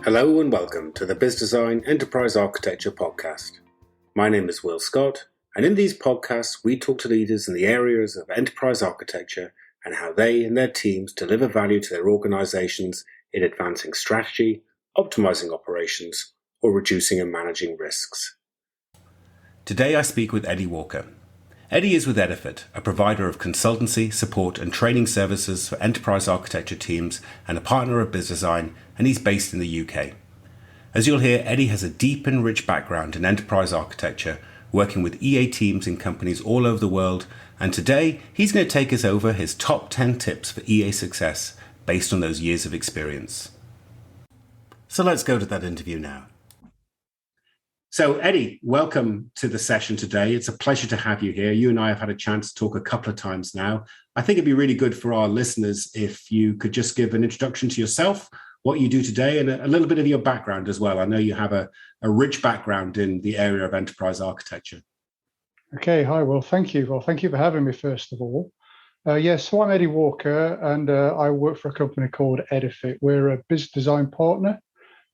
Hello and welcome to the Biz Design Enterprise Architecture podcast. My name is Will Scott, and in these podcasts we talk to leaders in the areas of enterprise architecture and how they and their teams deliver value to their organizations in advancing strategy, optimizing operations, or reducing and managing risks. Today I speak with Eddie Walker. Eddie is with Edifit, a provider of consultancy, support and training services for enterprise architecture teams and a partner of Biz Design, and he's based in the UK. As you'll hear, Eddie has a deep and rich background in enterprise architecture, working with EA teams in companies all over the world, and today he's going to take us over his top 10 tips for EA success based on those years of experience. So let's go to that interview now. So, Eddie, welcome to the session today. It's a pleasure to have you here. You and I have had a chance to talk a couple of times now. I think it'd be really good for our listeners if you could just give an introduction to yourself, what you do today, and a little bit of your background as well. I know you have a rich background in the area of enterprise architecture. Okay, hi, Will. Thank you. Well, thank you for having me, first of all. So I'm Eddie Walker, and I work for a company called Edifit. We're a Biz Design partner,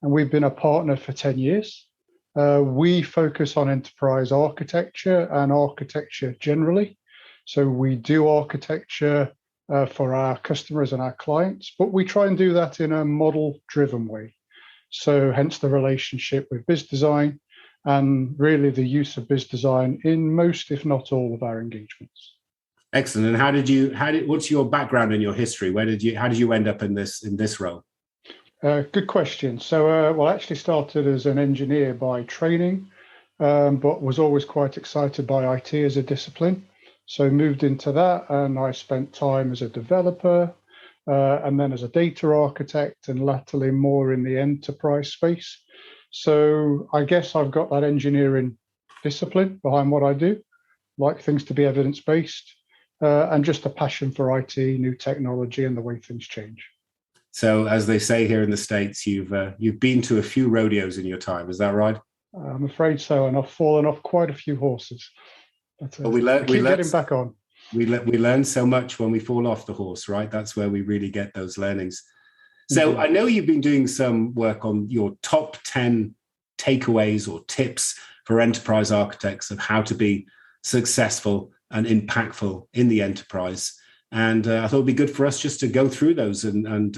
and we've been a partner for 10 years. We focus on enterprise architecture and architecture generally. So we do architecture for our customers and our clients, but we try and do that in a model-driven way. So hence the relationship with Biz Design and really the use of Biz Design in most, if not all, of our engagements. Excellent. And what's your background and your history? How did you end up in this role? Good question. So, I actually started as an engineer by training, but was always quite excited by IT as a discipline. So moved into that, and I spent time as a developer, and then as a data architect, and latterly more in the enterprise space. So I guess I've got that engineering discipline behind what I do, like things to be evidence-based, and just a passion for IT, new technology, and the way things change. So, as they say here in the States, you've been to a few rodeos in your time. Is that right? I'm afraid so, and I've fallen off quite a few horses. But we keep getting back on. We learn so much when we fall off the horse, right? That's where we really get those learnings. So, Indeed. I know you've been doing some work on your top 10 takeaways or tips for enterprise architects of how to be successful and impactful in the enterprise. And I thought it'd be good for us just to go through those and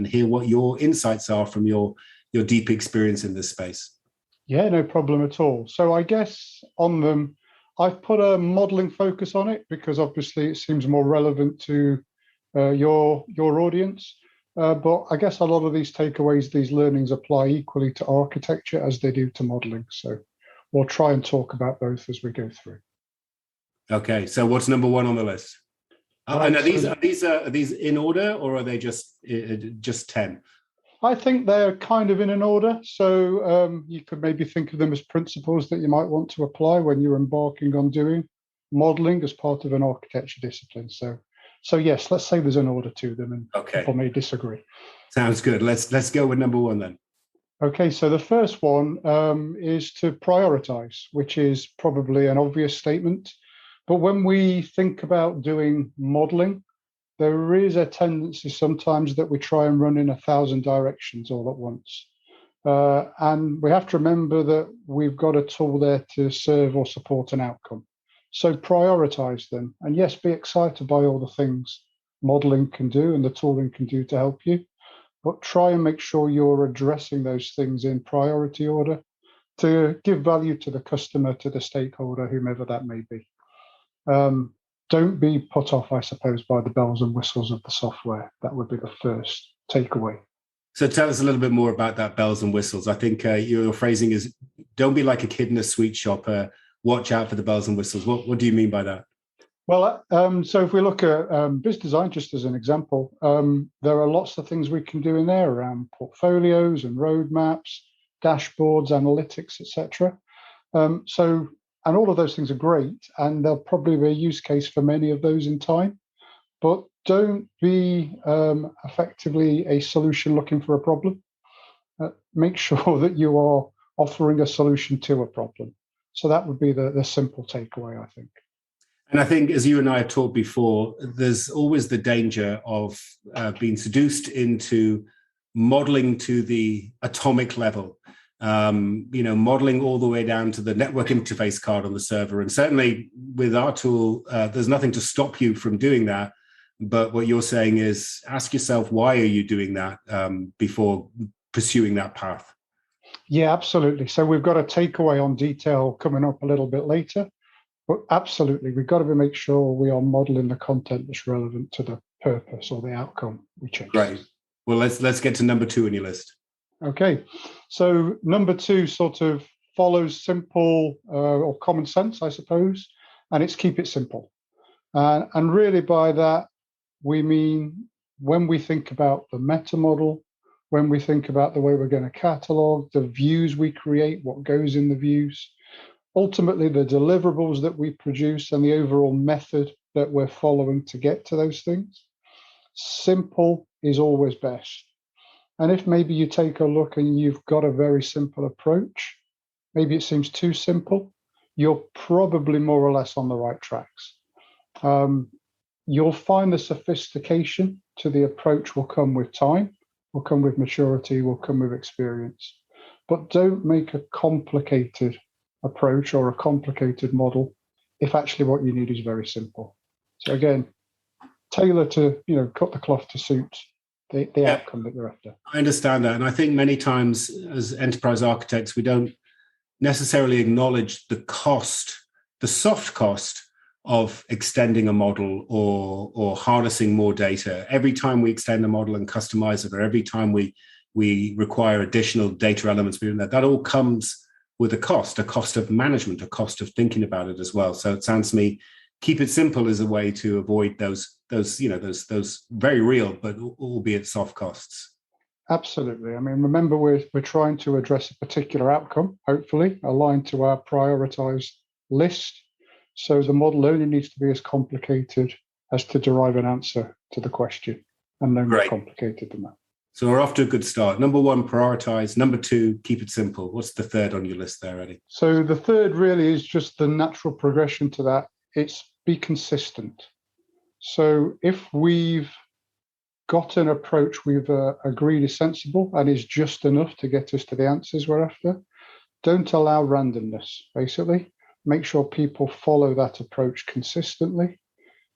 hear what your insights are from your deep experience in this space. Yeah, no problem at all. So I guess on them, I've put a modeling focus on it because obviously it seems more relevant to your audience. But I guess a lot of these takeaways, these learnings apply equally to architecture as they do to modeling. So we'll try and talk about both as we go through. Okay, so what's number one on the list? And are these in order, or are they just 10? I think they're kind of in an order. So you could maybe think of them as principles that you might want to apply when you're embarking on doing modeling as part of an architecture discipline. So yes, let's say there's an order to them, and people may disagree. Sounds good. Let's go with number one then. Okay, so the first one is to prioritize, which is probably an obvious statement. But when we think about doing modeling, there is a tendency sometimes that we try and run in 1,000 directions all at once. And we have to remember that we've got a tool there to serve or support an outcome. So prioritize them. And yes, be excited by all the things modeling can do and the tooling can do to help you. But try and make sure you're addressing those things in priority order to give value to the customer, to the stakeholder, whomever that may be. Don't be put off, I suppose, by the bells and whistles of the software. That would be the first takeaway. So tell us a little bit more about that bells and whistles. I think your phrasing is, don't be like a kid in a sweet shop. Watch out for the bells and whistles. What do you mean by that? Well, so if we look at Biz Design, just as an example, there are lots of things we can do in there around portfolios and roadmaps, dashboards, analytics, etc. And all of those things are great, and there'll probably be a use case for many of those in time. But don't be effectively a solution looking for a problem. Make sure that you are offering a solution to a problem. So that would be the simple takeaway, I think. And I think, as you and I have talked before, there's always the danger of being seduced into modeling to the atomic level, modeling all the way down to the network interface card on the server. And certainly with our tool, there's nothing to stop you from doing that. But what you're saying is ask yourself, why are you doing that before pursuing that path? Yeah, absolutely. So we've got a takeaway on detail coming up a little bit later. But absolutely, we've got to make sure we are modeling the content that's relevant to the purpose or the outcome we chase. Right. Well, let's get to number 2 on your list. Okay. So number 2 sort of follows simple or common sense, I suppose, and it's keep it simple. And really by that, we mean when we think about the meta model, when we think about the way we're going to catalog, the views we create, what goes in the views, ultimately the deliverables that we produce and the overall method that we're following to get to those things, simple is always best. And if maybe you take a look and you've got a very simple approach, maybe it seems too simple, you're probably more or less on the right tracks. You'll find the sophistication to the approach will come with time, will come with maturity, will come with experience. But don't make a complicated approach or a complicated model if actually what you need is very simple. So again, tailor to, cut the cloth to suit the outcome that you're after. I understand that. And I think many times as enterprise architects, we don't necessarily acknowledge the cost, the soft cost of extending a model or harnessing more data. Every time we extend a model and customize it, or every time we require additional data elements within that all comes with a cost of management, a cost of thinking about it as well. So it sounds to me, keep it simple is a way to avoid those very real, but albeit soft costs. Absolutely. I mean, remember, we're trying to address a particular outcome, hopefully aligned to our prioritized list. So the model only needs to be as complicated as to derive an answer to the question, and no more complicated than that. So we're off to a good start. Number 1, prioritize. Number 2, keep it simple. What's the third on your list there, Eddie? So the third really is just the natural progression to that. It's be consistent. So if we've got an approach we've agreed is sensible and is just enough to get us to the answers we're after, don't allow randomness, basically. Make sure people follow that approach consistently,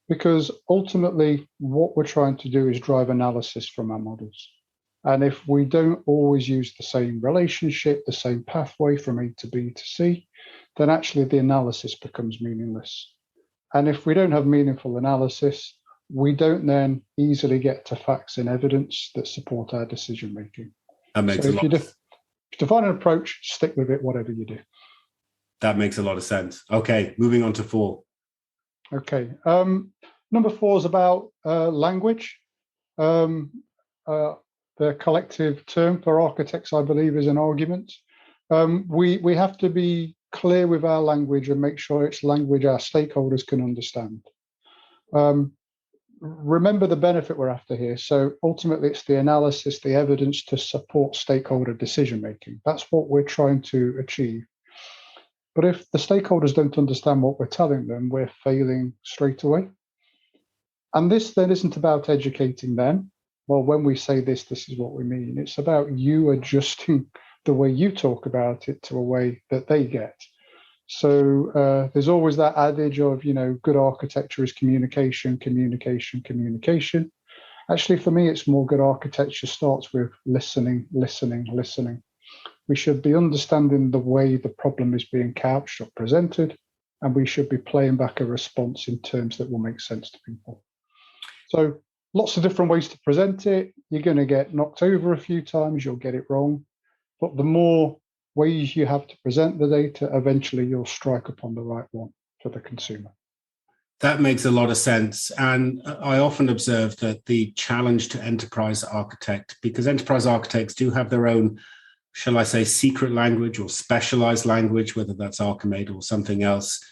because ultimately what we're trying to do is drive analysis from our models. And if we don't always use the same relationship, the same pathway from A to B to C, then actually the analysis becomes meaningless. And if we don't have meaningful analysis, we don't then easily get to facts and evidence that support our decision making. That makes a lot of sense. If you define an approach, stick with it, whatever you do. That makes a lot of sense. Okay, moving on to 4. Okay. Number 4 is about language. The collective term for architects, I believe, is an argument. We have to be clear with our language and make sure it's language our stakeholders can understand. Remember the benefit we're after here. So ultimately, it's the analysis, the evidence to support stakeholder decision-making. That's what we're trying to achieve. But if the stakeholders don't understand what we're telling them, we're failing straight away. And this then isn't about educating them. Well, when we say this is what we mean. It's about you adjusting the way you talk about it to a way that they get. So there's always that adage of, good architecture is communication, communication, communication. Actually, for me, it's more good architecture starts with listening, listening, listening. We should be understanding the way the problem is being couched or presented, and we should be playing back a response in terms that will make sense to people. So lots of different ways to present it. You're going to get knocked over a few times, you'll get it wrong. But the more ways you have to present the data, eventually you'll strike upon the right one for the consumer. That makes a lot of sense. And I often observe that the challenge to enterprise architect, because enterprise architects do have their own, shall I say, secret language or specialized language, whether that's Archimate or something else,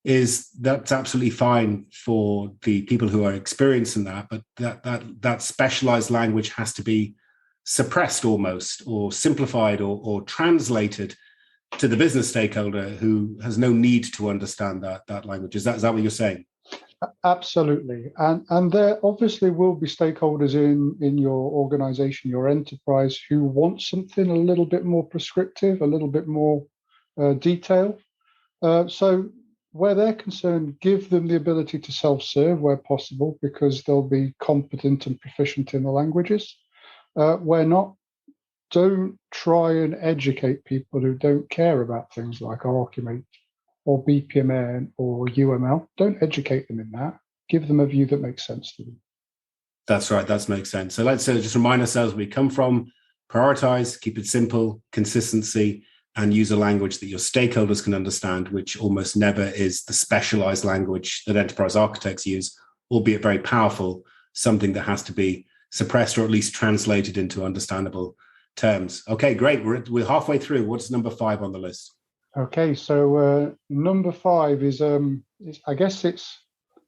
is that's absolutely fine for the people who are experiencing that, but that specialized language has to be suppressed almost, or simplified, or translated to the business stakeholder who has no need to understand that language. Is that what you're saying? Absolutely. And there obviously will be stakeholders in your organization, your enterprise, who want something a little bit more prescriptive, a little bit more detailed. So where they're concerned, give them the ability to self-serve where possible, because they'll be competent and proficient in the languages. Where not, don't try and educate people who don't care about things like Archimate or BPMN or UML. Don't educate them in that. Give them a view that makes sense to them. That's right. That makes sense. So let's just remind ourselves where we come from, prioritize, keep it simple, consistency, and use a language that your stakeholders can understand, which almost never is the specialized language that enterprise architects use, albeit very powerful, something that has to be suppressed or at least translated into understandable terms. Okay, great. We're halfway through. What's number 5 on the list? Okay, so number 5 is I guess it's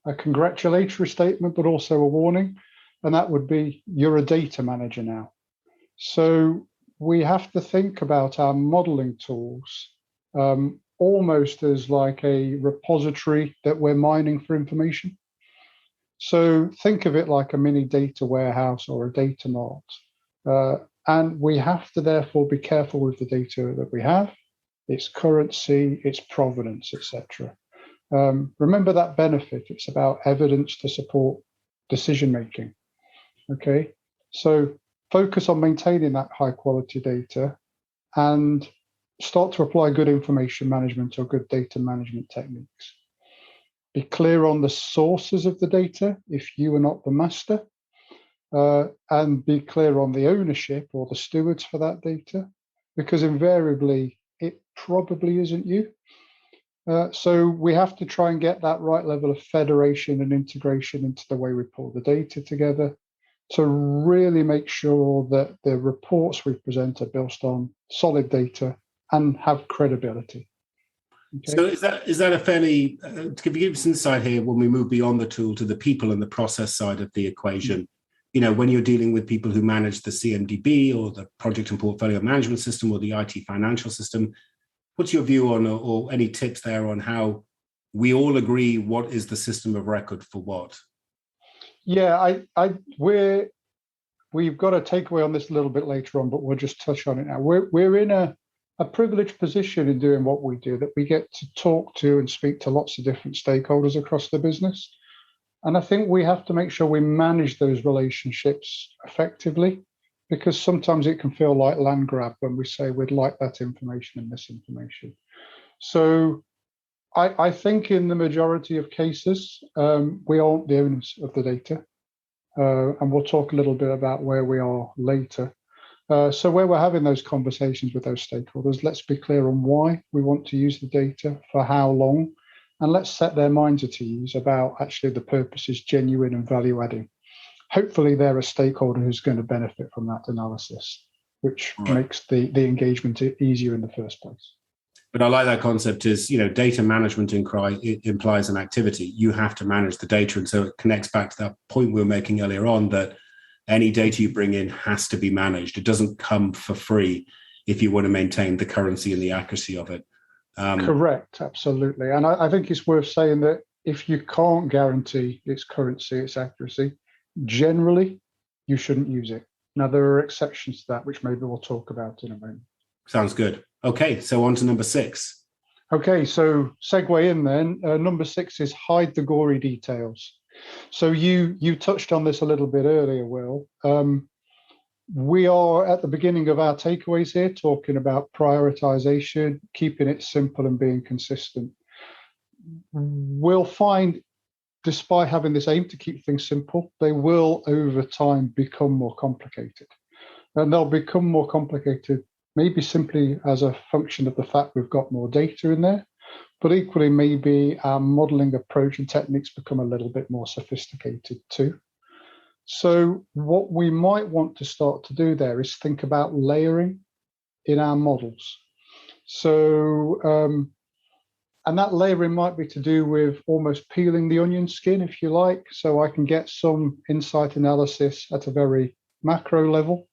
a congratulatory statement, but also a warning, and that would be you're a data manager now. So we have to think about our modeling tools almost as like a repository that we're mining for information. So think of it like a mini data warehouse or a data mart. And we have to therefore be careful with the data that we have, its currency, its provenance, etc. Remember that benefit. It's about evidence to support decision making. Okay, so focus on maintaining that high quality data and start to apply good information management or good data management techniques. Be clear on the sources of the data if you are not the master, and be clear on the ownership or the stewards for that data, because invariably it probably isn't you. So we have to try and get that right level of federation and integration into the way we pull the data together to really make sure that the reports we present are built on solid data and have credibility. Okay. So is that a fairly, give you some insight here when we move beyond the tool to the people and the process side of the equation? Mm-hmm. You know, when you're dealing with people who manage the CMDB or the project and portfolio management system or the IT financial system, what's your view on, or any tips there on how we all agree what is the system of record for what? Yeah, we've got a takeaway on this a little bit later on, but we'll just touch on it now. We're in a privileged position in doing what we do, that we get to talk to and speak to lots of different stakeholders across the business. And I think we have to make sure we manage those relationships effectively, because sometimes it can feel like land grab when we say we'd like that information and this information. So I think in the majority of cases, we aren't the owners of the data. And we'll talk a little bit about where we are later. So where we're having those conversations with those stakeholders, let's be clear on why we want to use the data, for how long, and let's set their minds at ease about actually the purpose is genuine and value adding. Hopefully they're a stakeholder who's going to benefit from that analysis, which makes the engagement easier in the first place. But I like that concept is, you know, data management implies an activity. You have to manage the data. And so it connects back to that point we were making earlier on, that any data you bring in has to be managed. It doesn't come for free if you want to maintain the currency and the accuracy of it. Correct, absolutely. And I think it's worth saying that if you can't guarantee its currency, its accuracy, generally, you shouldn't use it. Now, there are exceptions to that, which maybe we'll talk about in a moment. Sounds good. Okay, so on to number 6. Okay, so segue in then. Number 6 is hide the gory details. So you touched on this a little bit earlier, Will. We are at the beginning of our takeaways here, talking about prioritization, keeping it simple and being consistent. We'll find, despite having this aim to keep things simple, they will over time become more complicated. And they'll become more complicated maybe simply as a function of the fact we've got more data in there, but equally maybe our modeling approach and techniques become a little bit more sophisticated too. So what we might want to start to do there is think about layering in our models. So, and that layering might be to do with almost peeling the onion skin, if you like, so I can get some insight analysis at a very macro level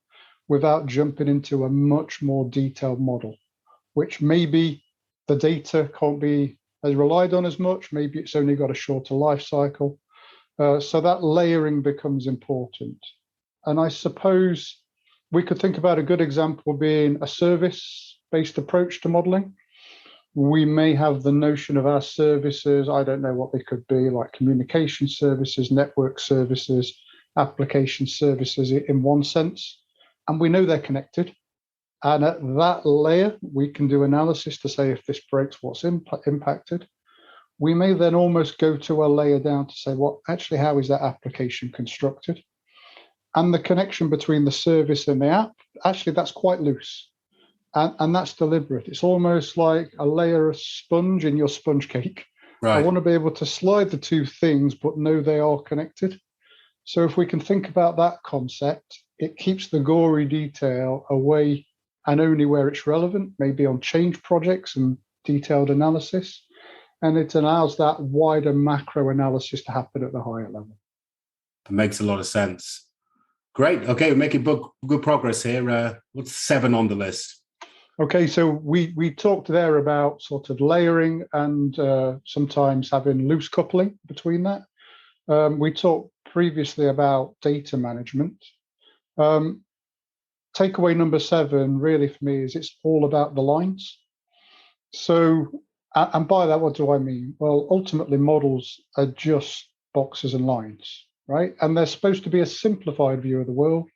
without jumping into a much more detailed model, which maybe the data can't be as relied on as much. Maybe it's only got a shorter life cycle. So that layering becomes important. And I suppose we could think about a good example being a service-based approach to modeling. We may have the notion of our services, I don't know what they could be, like communication services, network services, application services in one sense, and we know they're connected. And at that layer, we can do analysis to say if this breaks, what's impacted. We may then almost go to a layer down to say, well, actually, how is that application constructed? And the connection between the service and the app, actually, that's quite loose. And that's deliberate. It's almost like a layer of sponge in your sponge cake. Right. I want to be able to slide the two things, but know they are connected. So if we can think about that concept, it keeps the gory detail away and only where it's relevant, maybe on change projects and detailed analysis. And it allows that wider macro analysis to happen at the higher level. That makes a lot of sense. Great. Okay, we're making good progress here. What's 7 on the list? Okay, so we talked there about sort of layering and sometimes having loose coupling between that. We talked previously about data management. Takeaway number 7 really for me is it's all about the lines. So, and by that, what do I mean? Well, ultimately models are just boxes and lines, right? And they're supposed to be a simplified view of the world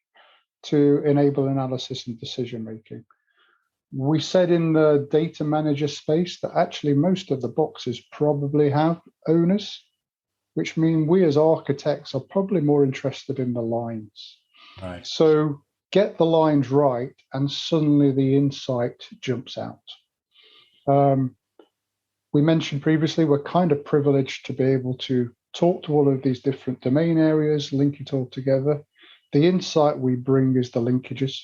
to enable analysis and decision making. We said in the data manager space that actually most of the boxes probably have owners, which mean we as architects are probably more interested in the lines. Right. So get the lines right, and suddenly the insight jumps out. We mentioned previously, we're kind of privileged to be able to talk to all of these different domain areas, link it all together. The insight we bring is the linkages.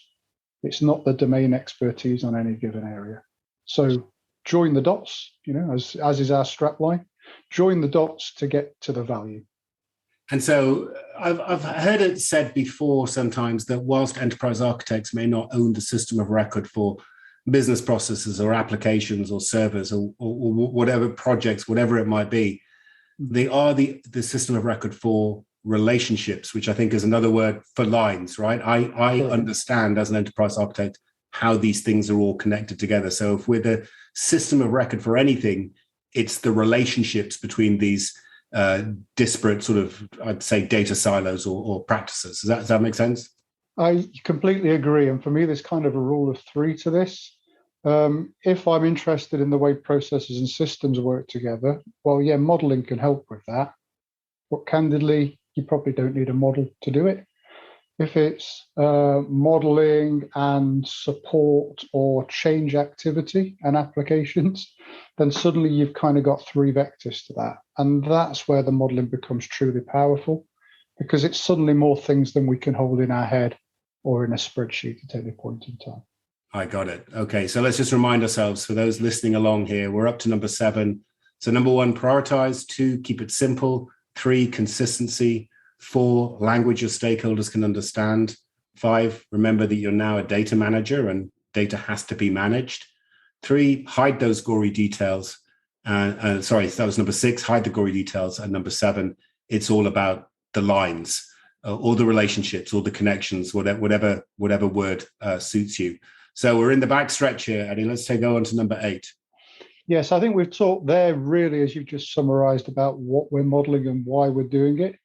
It's not the domain expertise on any given area. So join the dots, as is our strapline, join the dots to get to the value. And so I've heard it said before sometimes that whilst enterprise architects may not own the system of record for business processes or applications or servers or whatever projects, whatever it might be, they are the system of record for relationships, which I think is another word for lines, right? I understand as an enterprise architect how these things are all connected together. So if we're the system of record for anything, it's the relationships between these disparate sort of, I'd say, data silos or practices. Does that make sense? I completely agree. And for me, there's kind of a rule of 3 to this. If I'm interested in the way processes and systems work together, well, yeah, modeling can help with that. But candidly, you probably don't need a model to do it. If it's modeling and support or change activity and applications, then suddenly you've kind of got 3 vectors to that. And that's where the modeling becomes truly powerful, because it's suddenly more things than we can hold in our head or in a spreadsheet at any point in time. I got it. Okay, so let's just remind ourselves, for those listening along here, we're up to number 7. So number 1, prioritize. 2, keep it simple. 3, consistency. 4, language your stakeholders can understand. 5, remember that you're now a data manager and data has to be managed. 3, hide those gory details. Sorry, that was number 6, hide the gory details. And number 7, it's all about the lines, all the relationships, all the connections, whatever word suits you. So we're in the back stretch here, Eddie. Let's go on to number 8. Yes, I think we've talked there really, as you've just summarized, about what we're modeling and why we're doing it.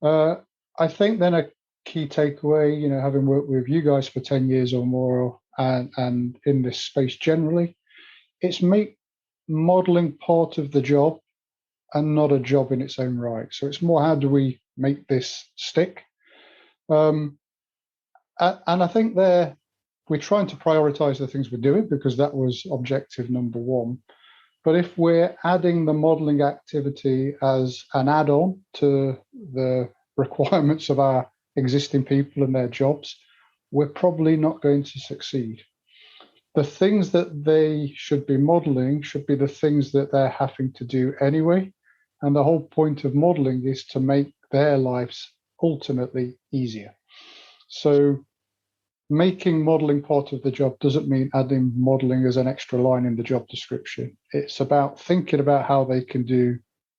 I think then a key takeaway, having worked with you guys for 10 years or more and in this space generally, it's make modeling part of the job and not a job in its own right. So it's more, how do we make this stick? And I think we're trying to prioritize the things we're doing, because that was objective number 1. But if we're adding the modeling activity as an add-on to the requirements of our existing people and their jobs, we're probably not going to succeed. The things that they should be modeling should be the things that they're having to do anyway. And the whole point of modeling is to make their lives ultimately easier. So making modelling part of the job doesn't mean adding modelling as an extra line in the job description. It's about thinking about how they can do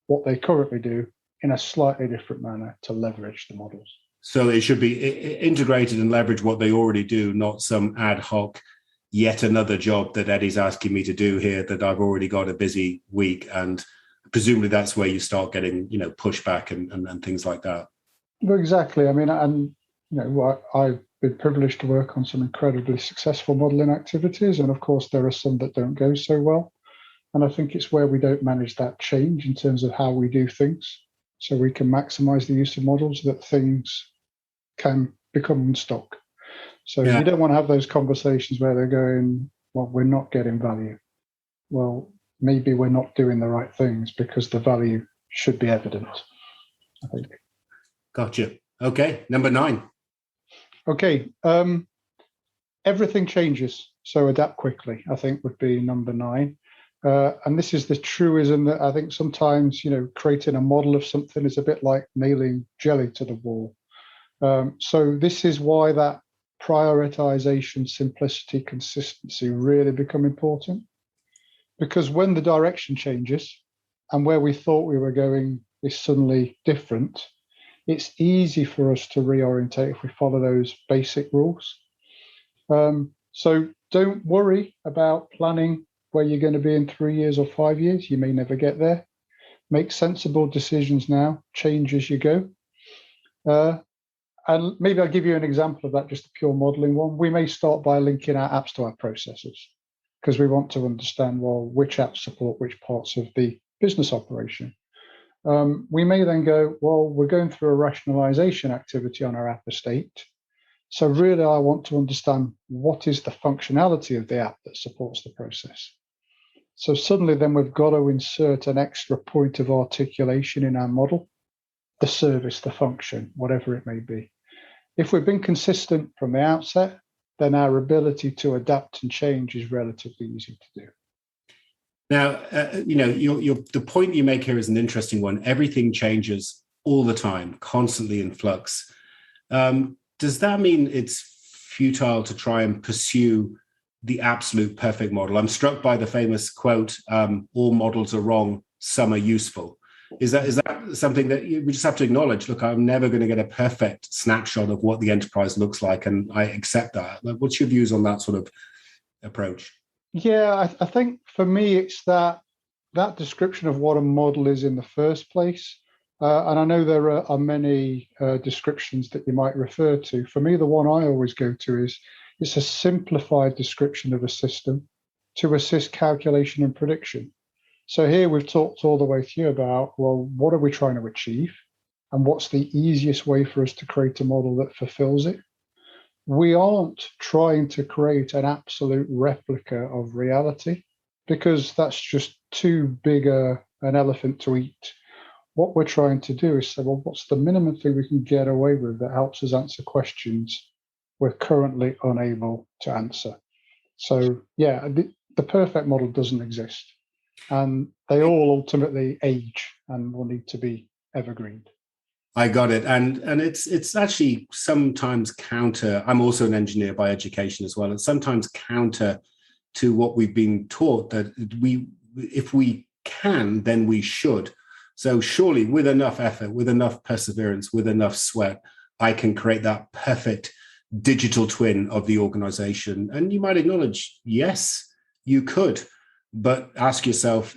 what they currently do in a slightly different manner to leverage the models. So it should be integrated and leverage what they already do, not some ad hoc, yet another job that Eddie's asking me to do here that I've already got a busy week. And presumably that's where you start getting, pushback and things like that. Well, exactly. I mean, and I've been privileged to work on some incredibly successful modelling activities, and of course there are some that don't go so well. And I think it's where we don't manage that change in terms of how we do things, so we can maximise the use of models that things can become unstuck. So You don't want to have those conversations where they're going, well, we're not getting value. Well, maybe we're not doing the right things because the value should be evident, I think. Gotcha. Okay, number 9. Okay, everything changes, so adapt quickly, I think would be number 9. And this is the truism that I think sometimes, creating a model of something is a bit like nailing jelly to the wall. So this is why that prioritization, simplicity, consistency really become important. Because when the direction changes and where we thought we were going is suddenly different, it's easy for us to reorientate if we follow those basic rules. So don't worry about planning where you're going to be in 3 years or 5 years. You may never get there. Make sensible decisions now, change as you go. And maybe I'll give you an example of that, just a pure modeling one. We may start by linking our apps to our processes because we want to understand, well, which apps support which parts of the business operation. We may then go, well, we're going through a rationalization activity on our app estate. So really, I want to understand what is the functionality of the app that supports the process. So suddenly then we've got to insert an extra point of articulation in our model, the service, the function, whatever it may be. If we've been consistent from the outset, then our ability to adapt and change is relatively easy to do. Now, the point you make here is an interesting one. Everything changes all the time, constantly in flux. Does that mean it's futile to try and pursue the absolute perfect model? I'm struck by the famous quote, all models are wrong, some are useful. Is that something that we just have to acknowledge? Look, I'm never going to get a perfect snapshot of what the enterprise looks like, and I accept that. What's your views on that sort of approach? Yeah, I think for me, it's that description of what a model is in the first place. And I know there are many descriptions that you might refer to. For me, the one I always go to is it's a simplified description of a system to assist calculation and prediction. So here we've talked all the way through about, well, what are we trying to achieve? And what's the easiest way for us to create a model that fulfills it? We aren't trying to create an absolute replica of reality because that's just too big an elephant to eat. What we're trying to do is say, well, what's the minimum thing we can get away with that helps us answer questions we're currently unable to answer? So, yeah, the perfect model doesn't exist. And they all ultimately age and will need to be evergreened. I got it. And it's actually sometimes counter. I'm also an engineer by education as well. It's sometimes counter to what we've been taught that if we can, then we should. So surely with enough effort, with enough perseverance, with enough sweat, I can create that perfect digital twin of the organization. And you might acknowledge, yes, you could, but ask yourself,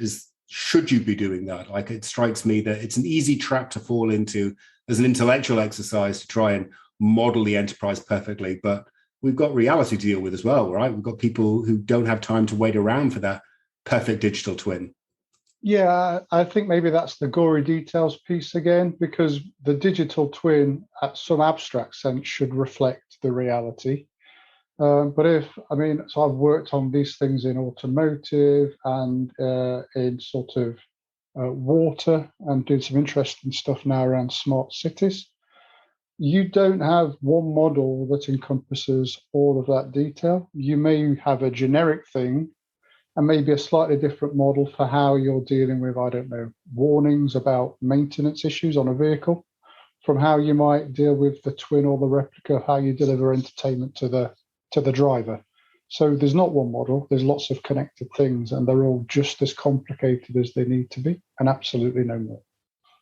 should you be doing that? Like, it strikes me that it's an easy trap to fall into as an intellectual exercise to try and model the enterprise perfectly. But we've got reality to deal with as well, right? We've got people who don't have time to wait around for that perfect digital twin. Yeah, I think maybe that's the gory details piece again, because the digital twin at some abstract sense should reflect the reality. So I've worked on these things in automotive and in sort of water and doing some interesting stuff now around smart cities. You don't have one model that encompasses all of that detail. You may have a generic thing and maybe a slightly different model for how you're dealing with, I don't know, warnings about maintenance issues on a vehicle, from how you might deal with the twin or the replica, how you deliver entertainment to the to the driver. So there's not one model, there's lots of connected things, and they're all just as complicated as they need to be, and absolutely no more.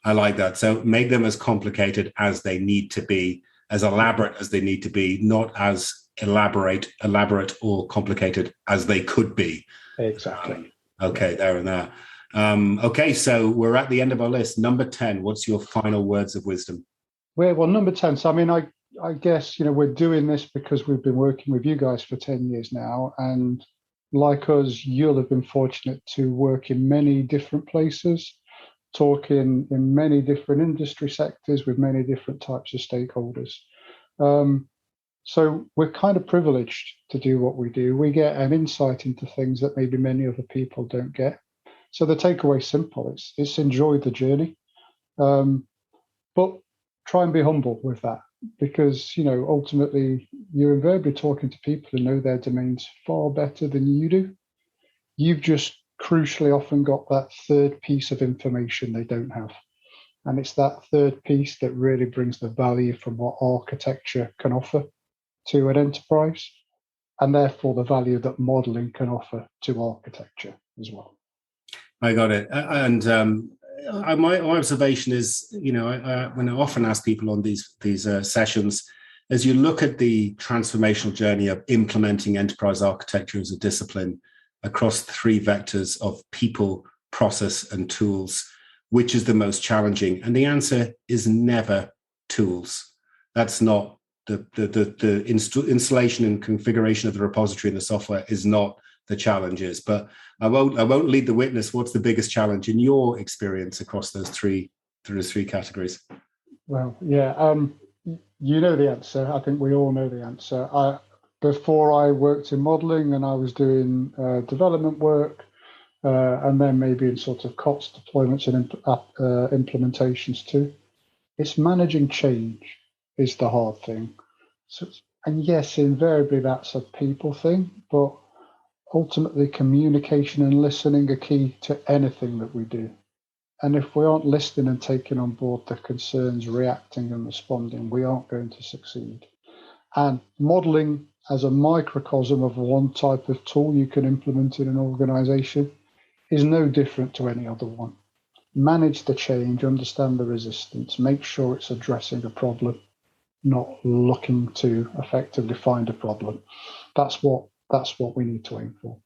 I like that. So make them as complicated as they need to be, as elaborate as they need to be, not as elaborate or complicated as they could be. Exactly. Okay, there and there. Okay, so we're at the end of our list. Number 10, what's your final words of wisdom? Well, number 10. So, I mean, I guess, we're doing this because we've been working with you guys for 10 years now. And like us, you'll have been fortunate to work in many different places, talking in many different industry sectors with many different types of stakeholders. So we're kind of privileged to do what we do. We get an insight into things that maybe many other people don't get. So the takeaway is simple. It's enjoy the journey, but try and be humble with that, because, ultimately you're invariably talking to people who know their domains far better than you do. You've just crucially often got that third piece of information they don't have. And it's that third piece that really brings the value from what architecture can offer to an enterprise, and therefore the value that modeling can offer to architecture as well. I got it. And my observation is, when I often ask people on these sessions, as you look at the transformational journey of implementing enterprise architecture as a discipline across three vectors of people, process, and tools, which is the most challenging? And the answer is never tools. That's not the installation and configuration of the repository and the software is not the challenges. But I won't lead the witness. What's the biggest challenge in your experience across those three categories? Well, yeah, you know the answer. I think we all know the answer. Before I worked in modeling, and I was doing development work, and then maybe in sort of COTS deployments and implementations too. It's managing change is the hard thing. So, and yes, invariably that's a people thing, but ultimately communication and listening are key to anything that we do. And if we aren't listening and taking on board the concerns, reacting and responding, we aren't going to succeed. And modeling as a microcosm of one type of tool you can implement in an organization is no different to any other one. Manage the change, understand the resistance, make sure it's addressing a problem, not looking to effectively find a problem. That's what we need to aim for.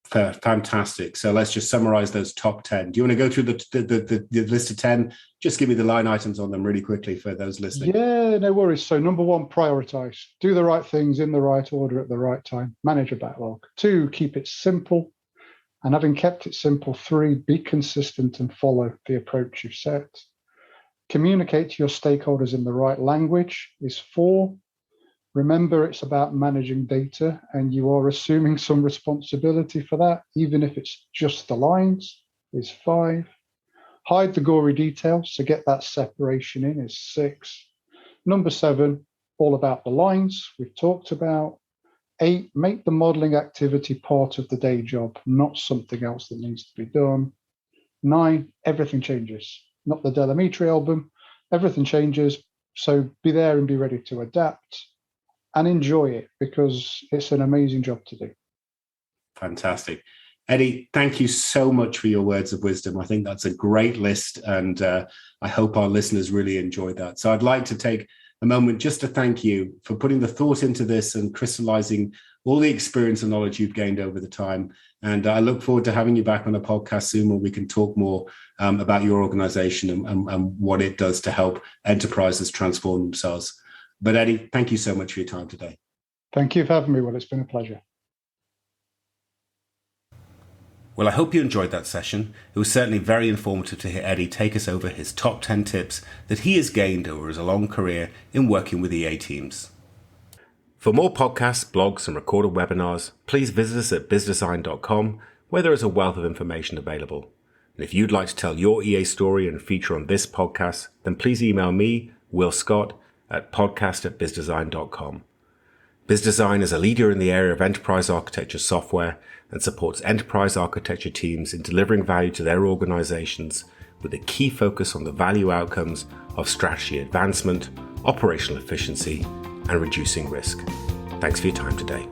Fantastic. So let's just summarize those top 10. Do you want to go through the list of 10? Just give me the line items on them really quickly for those listening. Yeah, no worries. So number 1, prioritize. Do the right things in the right order at the right time. Manage a backlog. 2, keep it simple. And having kept it simple, 3, be consistent and follow the approach you've set. Communicate to your stakeholders in the right language is 4. Remember, it's about managing data, and you are assuming some responsibility for that, even if it's just the lines, is 5. Hide the gory details, so get that separation in, is 6. Number 7, all about the lines we've talked about. 8, make the modeling activity part of the day job, not something else that needs to be done. 9, everything changes. Not the Delamitri album, everything changes. So be there and be ready to adapt and enjoy it, because it's an amazing job to do. Fantastic. Eddie, thank you so much for your words of wisdom. I think that's a great list, and I hope our listeners really enjoyed that. So I'd like to take a moment just to thank you for putting the thought into this and crystallizing all the experience and knowledge you've gained over the time. And I look forward to having you back on a podcast soon where we can talk more about your organization and what it does to help enterprises transform themselves. But Eddie, thank you so much for your time today. Thank you for having me. Well, it's been a pleasure. Well, I hope you enjoyed that session. It was certainly very informative to hear Eddie take us over his top 10 tips that he has gained over his long career in working with EA teams. For more podcasts, blogs, and recorded webinars, please visit us at bizdesign.com, where there is a wealth of information available. And if you'd like to tell your EA story and feature on this podcast, then please email me, Will Scott, at podcast@bizdesign.com. BizDesign is a leader in the area of enterprise architecture software and supports enterprise architecture teams in delivering value to their organizations with a key focus on the value outcomes of strategy advancement, operational efficiency, and reducing risk. Thanks for your time today.